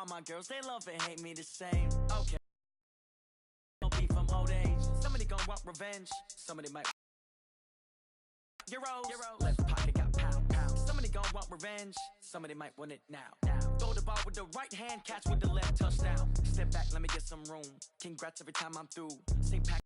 All my girls, they love and hate me the same. Okay. Don't be from old age. Somebody gon' want revenge. Somebody might. Euros. Left pocket got pound. Somebody gon' want revenge. Somebody might want it now. Throw the ball with the right hand, catch with the left, touchdown. Step back, let me get some room. Congrats every time I'm through. St. Patrick.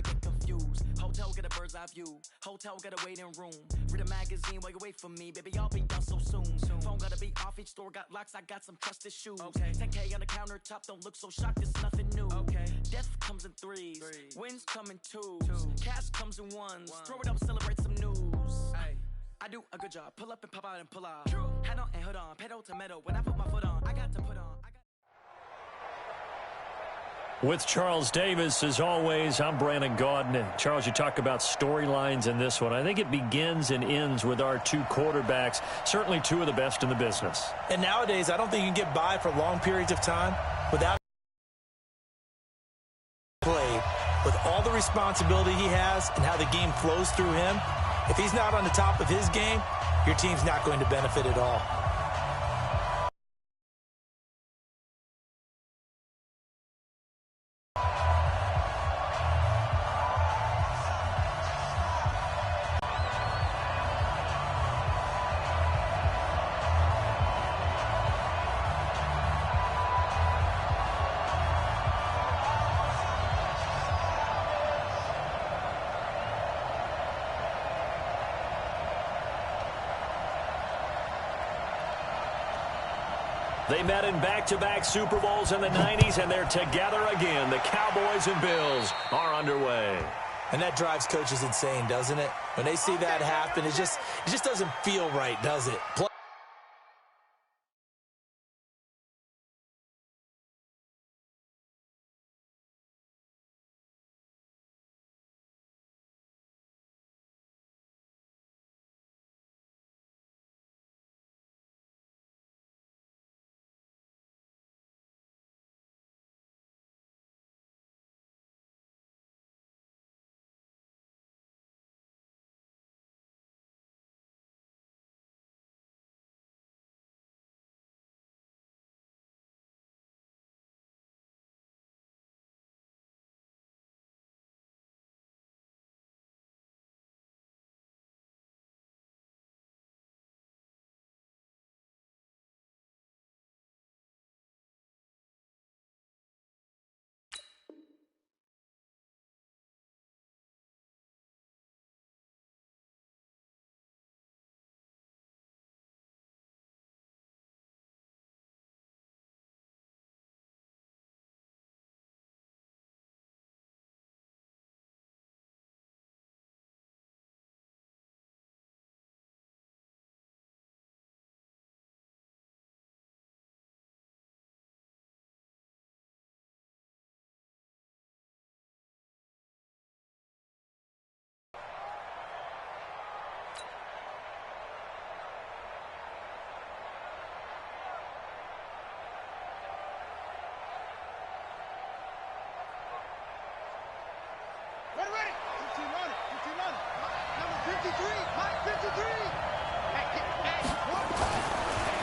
Get confused. Hotel get a bird's eye view. Hotel got a waiting room. Read a magazine while you wait for me. Baby, I'll be done so soon. Phone gotta be off. Each store got locks. I got some trusted shoes. Okay. 10K on the countertop. Don't look so shocked. It's nothing new. Okay. Death comes in threes. Wins come in twos. Cash comes in ones. Throw it up, celebrate some news. Ay. I do a good job. Pull up and pop out and pull out. Hat on and hood on. Pedal to metal. When I put my foot on, I got to put on. With Charles Davis, as always, I'm Brandon Gaudin. And Charles, you talk about storylines in this one. I think it begins and ends with our two quarterbacks, certainly two of the best in the business. And nowadays, I don't think you can get by for long periods of time without play, with all the responsibility he has and how the game flows through him. If he's not on the top of his game, your team's not going to benefit at all. They met in back-to-back Super Bowls in the 90s, and they're together again. The Cowboys and Bills are underway. And that drives coaches insane, doesn't it? When they see that happen, it just doesn't feel right, does it?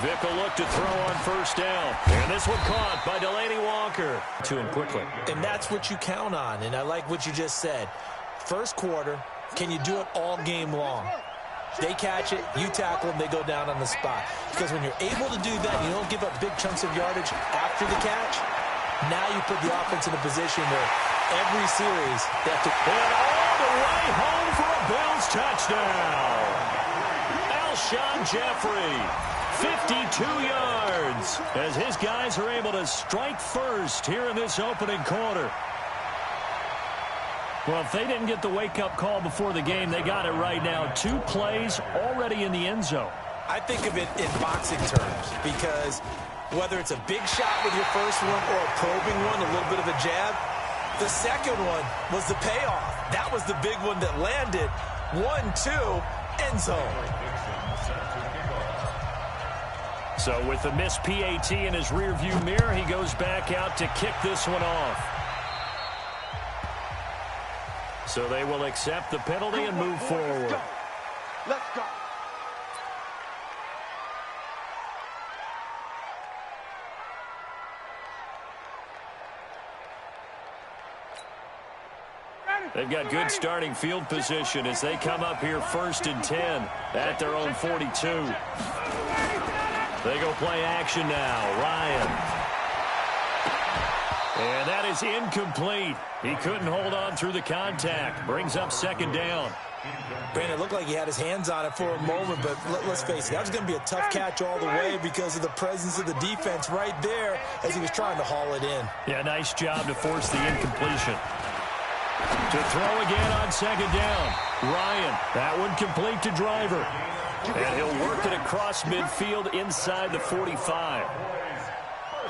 Vick will look to throw on first down. And this one caught by Delaney Walker. To him quickly. And that's what you count on, and I like what you just said. First quarter, can you do it all game long? They catch it, you tackle them, they go down on the spot. Because when you're able to do that, you don't give up big chunks of yardage after the catch, now you put the offense in a position where every series they have to... And all the way home for a Bills touchdown. Alshon Jeffrey, 52 yards, as his guys are able to strike first here in this opening quarter. Well, if they didn't get the wake-up call before the game, they got it right now. 2 plays already in the end zone. I think of it in boxing terms, because whether it's a big shot with your first one or a probing one, a little bit of a jab, the second one was the payoff. That was the big one that landed. 1-2, end zone. So with the missed PAT in his rearview mirror, he goes back out to kick this one off. So they will accept the penalty and move forward. Let's go. They've got good starting field position as they come up here 1st and 10 at their own 42. They go play action now. Ryan. And that is incomplete. He couldn't hold on through the contact. Brings up 2nd down. Brandon, it looked like he had his hands on it for a moment, but let's face it, that was going to be a tough catch all the way because of the presence of the defense right there as he was trying to haul it in. Yeah, nice job to force the incompletion. To throw again on 2nd down. Ryan, that one complete to Driver. And he'll work it across midfield inside the 45.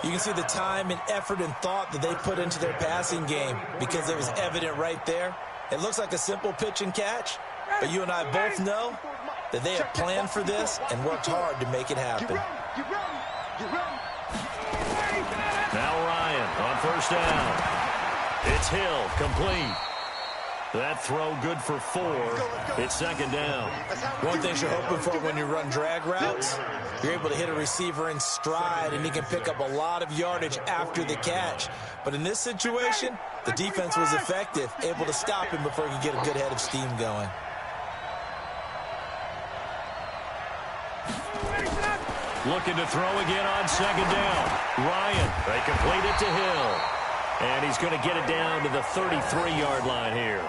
You can see the time and effort and thought that they put into their passing game because it was evident right there. It looks like a simple pitch and catch, but you and I both know that they have planned for this and worked hard to make it happen. Now Ryan on 1st down. It's Hill, complete. That throw good for 4. It's 2nd down. One thing you're hoping for when you run drag routes, you're able to hit a receiver in stride and he can pick up a lot of yardage after the catch. But in this situation, the defense was effective, able to stop him before he could get a good head of steam going. Looking to throw again on 2nd down. Ryan, they complete it to Hill. And he's going to get it down to the 33-yard line here.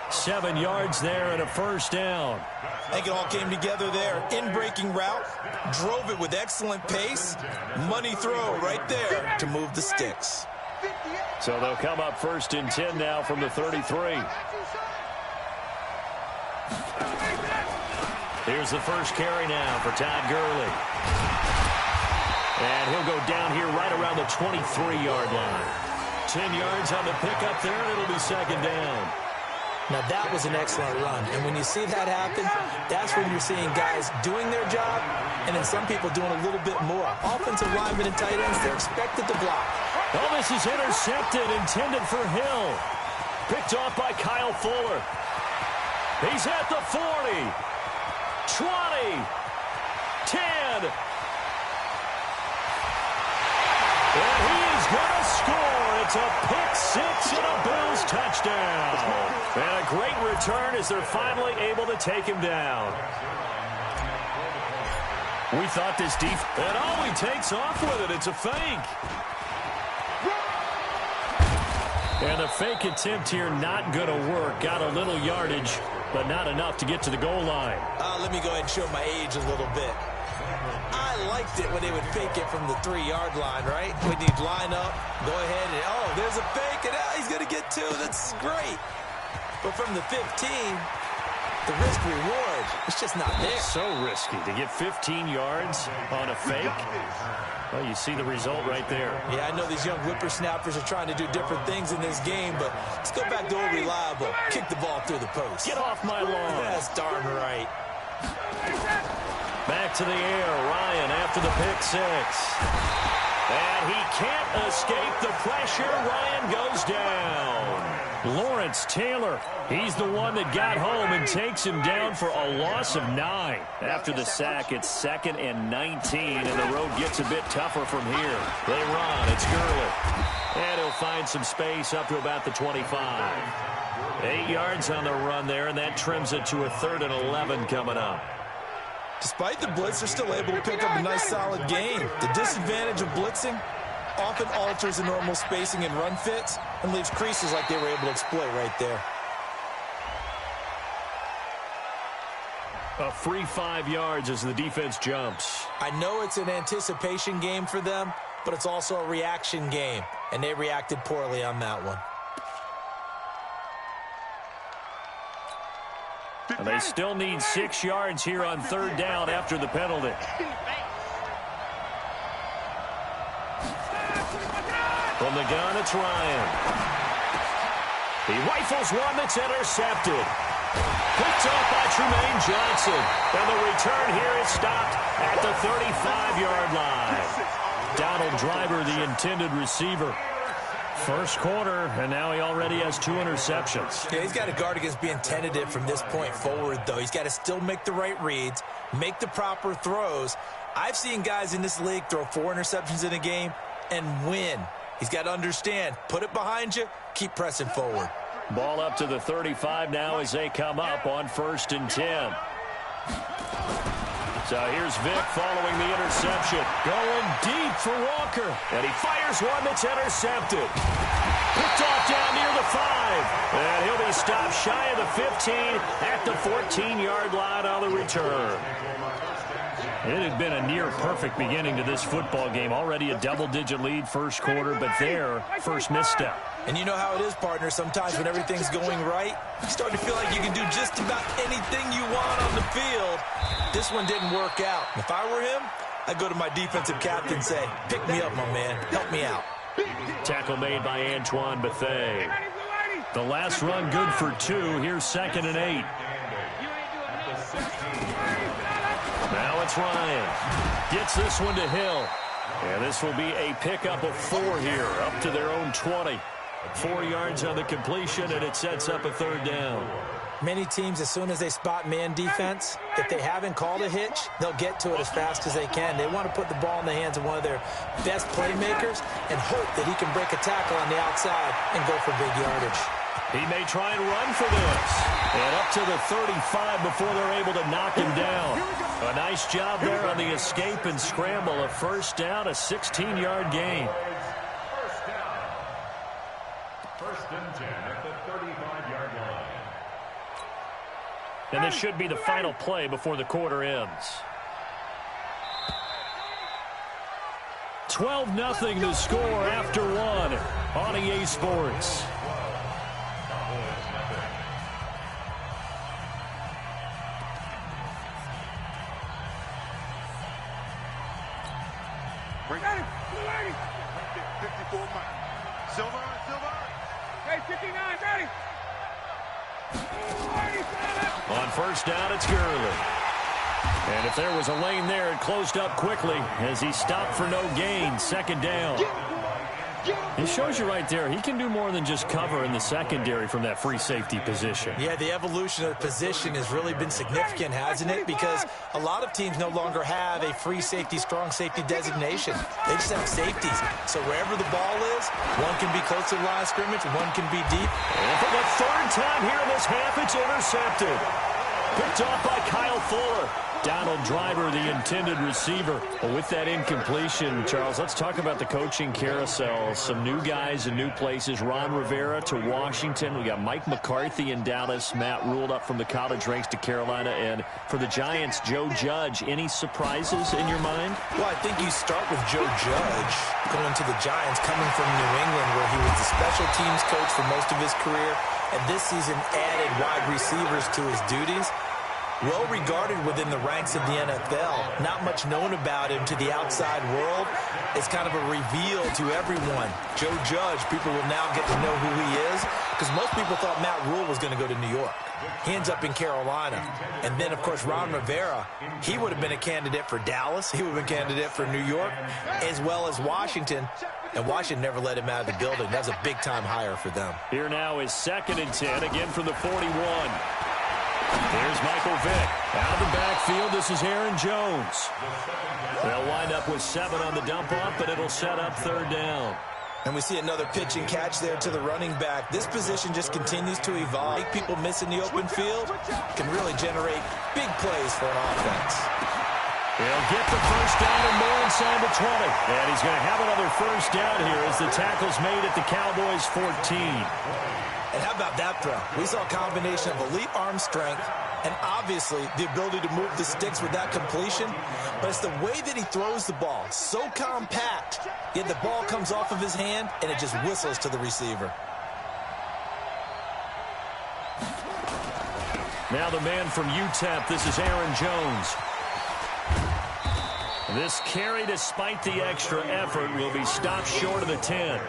7 yards there and a 1st down. I think it all came together there. In-breaking route, drove it with excellent pace. Money throw right there to move the sticks. So they'll come up 1st and 10 now from the 33. Here's the first carry now for Todd Gurley. And he'll go down here right around the 23-yard line. 10 yards on the pickup there, and it'll be 2nd down. Now, that was an excellent run. And when you see that happen, that's when you're seeing guys doing their job and then some people doing a little bit more. Offensive linemen and tight ends, they're expected to block. Oh, this is intercepted, intended for Hill. Picked off by Kyle Fuller. He's at the 40, 20, 10. And he is going to score. It's a pick 6 and a Bills touchdown. And a great return as they're finally able to take him down. We thought this defense, and oh, he takes off with it. It's a fake. And the fake attempt here not going to work. Got a little yardage, but not enough to get to the goal line. Let me go ahead and show my age a little bit. I liked it when they would fake it from the 3-yard line, right? When you'd line up, go ahead and, oh, there's a fake, and he's going to get 2. That's great. But from the 15, the risk-reward, it's just not there. So risky to get 15 yards on a fake. Well, you see the result right there. Yeah, I know these young whippersnappers are trying to do different things in this game, but let's go back to old reliable. Kick the ball through the post. Get off my lawn. That's darn right. Back to the air. Ryan after the pick 6. And he can't escape the pressure. Ryan goes down. Lawrence Taylor, he's the one that got home and takes him down for a loss of 9. After the sack, it's 2nd and 19, and the road gets a bit tougher from here. They run. It's Gurley. And he'll find some space up to about the 25. 8 yards on the run there, and that trims it to a 3rd and 11 coming up. Despite the blitz, they're still able to pick up a nice, solid gain. The disadvantage of blitzing often alters the normal spacing and run fits and leaves creases like they were able to exploit right there. A free 5 yards as the defense jumps. I know it's an anticipation game for them, but it's also a reaction game, and they reacted poorly on that one. And they still need 6 yards here on 3rd down after the penalty. From the gun, it's Ryan. He rifles one that's intercepted. Picked off by Tremaine Johnson. And the return here is stopped at the 35-yard line. Donald Driver, the intended receiver. First quarter, and now he already has 2 interceptions. Yeah, he's got to guard against being tentative from this point forward, though. He's got to still make the right reads, make the proper throws. I've seen guys in this league throw 4 interceptions in a game and win. He's got to understand, put it behind you, keep pressing forward. Ball up to the 35 now as they come up on 1st and 10. So here's Vick following the interception. Going deep for Walker. And he fires one that's intercepted. Picked off down near the 5. And he'll be stopped shy of the 15 at the 14-yard line on the return. It had been a near-perfect beginning to this football game. Already a double-digit lead first quarter, but their first misstep. And you know how it is, partner. Sometimes when everything's going right, you start to feel like you can do just about anything you want on the field. This one didn't work out. If I were him, I'd go to my defensive captain and say, pick me up, my man. Help me out. Tackle made by Antoine Bethea. The last run good for 2. Here's 2nd and 8. Now it's Ryan. Gets this one to Hill. And this will be a pickup of 4 here, up to their own 20. 4 yards on the completion, and it sets up a 3rd down. Many teams, as soon as they spot man defense, if they haven't called a hitch, they'll get to it as fast as they can. They want to put the ball in the hands of one of their best playmakers and hope that he can break a tackle on the outside and go for big yardage. He may try and run for this. And up to the 35 before they're able to knock him down. A nice job there on the escape and scramble. A 1st down, a 16-yard gain. 1st and 10 at the 35-yard line. And this should be the final play before the quarter ends. 12-0 the score after 1 on EA Sports. Bring it. 54 miles. Silver. Hey, 59, ready. On 1st down, it's Gurley. And if there was a lane there, it closed up quickly as he stopped for no gain. 2nd down. It shows you right there, he can do more than just cover in the secondary from that free safety position. Yeah, the evolution of the position has really been significant, hasn't it? Because a lot of teams no longer have a free safety, strong safety designation. They just have safeties. So wherever the ball is, one can be close to the line of scrimmage, one can be deep. And for the 3rd time here in this half, it's intercepted. Picked off by Kyle Fuller. Donald Driver, the intended receiver. Well, with that incompletion, Charles, let's talk about the coaching carousel. Some new guys in new places. Ron Rivera to Washington. We got Mike McCarthy in Dallas. Matt ruled up from the college ranks to Carolina. And for the Giants, Joe Judge. Any surprises in your mind? Well, I think you start with Joe Judge going to the Giants, coming from New England, where he was the special teams coach for most of his career. And this season added wide receivers to his duties. Well regarded within the ranks of the NFL. Not much known about him to the outside world. It's kind of a reveal to everyone. Joe Judge, people will now get to know who he is, because most people thought Matt Rule was going to go to New York. He ends up in Carolina. And then, of course, Ron Rivera, he would have been a candidate for Dallas. He would have been a candidate for New York, as well as Washington. And Washington never let him out of the building. That was a big-time hire for them. Here now is 2nd and 10, again from the 41. Here's Michael Vick. Out of the backfield, this is Aaron Jones. They'll wind up with 7 on the dump-off, but it'll set up 3rd down. And we see another pitch and catch there to the running back. This position just continues to evolve. Make people miss in the open field can really generate big plays for an offense. He'll get the 1st down and more inside the 20. And he's going to have another 1st down here as the tackle's made at the Cowboys' 14. And how about that throw? We saw a combination of elite arm strength and obviously the ability to move the sticks with that completion. But it's the way that he throws the ball. So compact, yet the ball comes off of his hand and it just whistles to the receiver. Now the man from UTEP, this is Aaron Jones. This carry, despite the extra effort, will be stopped short of the 10.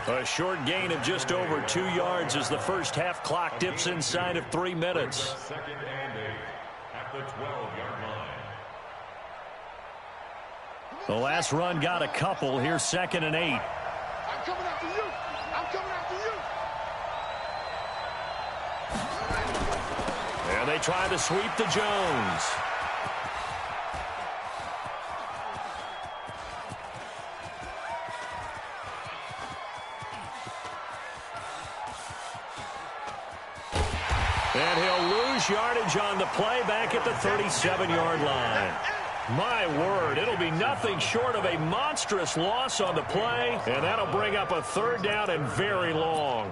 A short gain of just over 2 yards as the first half clock dips inside of 3 minutes. 2nd and 8 at the 12-yard line. The last run got a couple. Here's 2nd and 8. I'm coming after you. I'm coming after you. And they try to sweep to Jones. And he'll lose yardage on the play back at the 37-yard line. My word, it'll be nothing short of a monstrous loss on the play, and that'll bring up a third down and very long.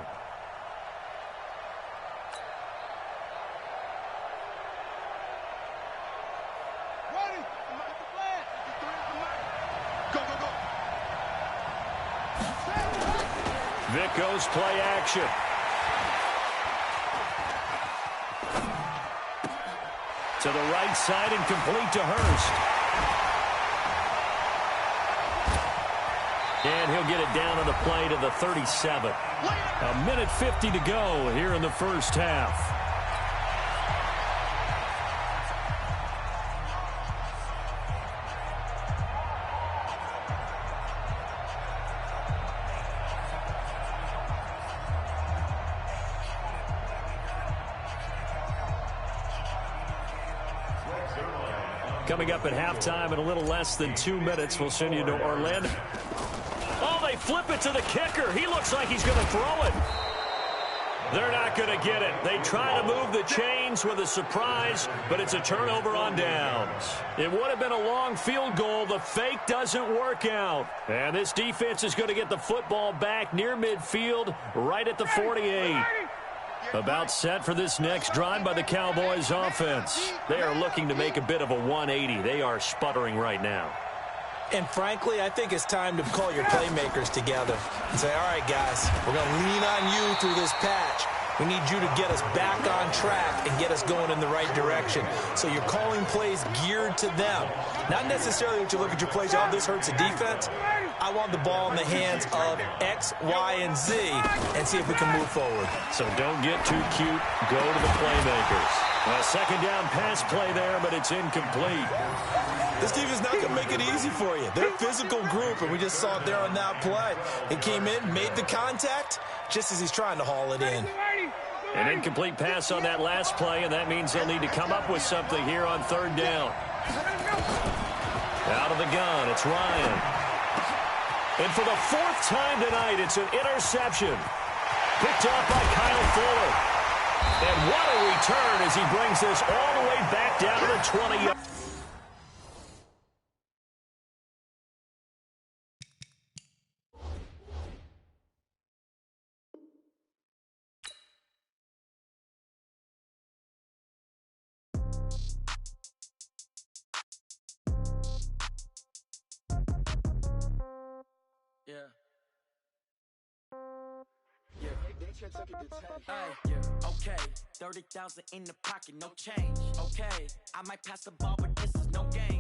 Vic goes play action. To the right side and complete to Hurst. And he'll get it down on the play to the 37. A minute 50 to go here in the first half. Coming up at halftime in a little less than 2 minutes, we'll send you to Orlando. Oh, they flip it to the kicker. He looks like he's going to throw it. They're not going to get it. They try to move the chains with a surprise, but it's a turnover on downs. It would have been a long field goal. The fake doesn't work out. And this defense is going to get the football back near midfield, right at the 48. About set for this next drive by the Cowboys offense. They are looking to make a bit of a 180. They are sputtering right now. And frankly, I think it's time to call your playmakers together and say, all right, guys, we're going to lean on you through this patch. We need you to get us back on track and get us going in the right direction. So you're calling plays geared to them. Not necessarily that you look at your plays, oh, this hurts the defense. I want the ball in the hands of X, Y, and Z and see if we can move forward. So don't get too cute. Go to the playmakers. A second down pass play there, but it's incomplete. This team is not going to make it easy for you. They're a physical group, and we just saw it there on that play. It came in, made the contact, just as he's trying to haul it in. An incomplete pass on that last play, and that means they'll need to come up with something here on third down. Out of the gun, it's Ryan. And for the fourth time tonight, it's an interception. Picked off by Kyle Fuller. And what a return as he brings this all the way back down to the 20. Okay, 30,000 in the pocket, no change. Okay, I might pass the ball, but this is no game.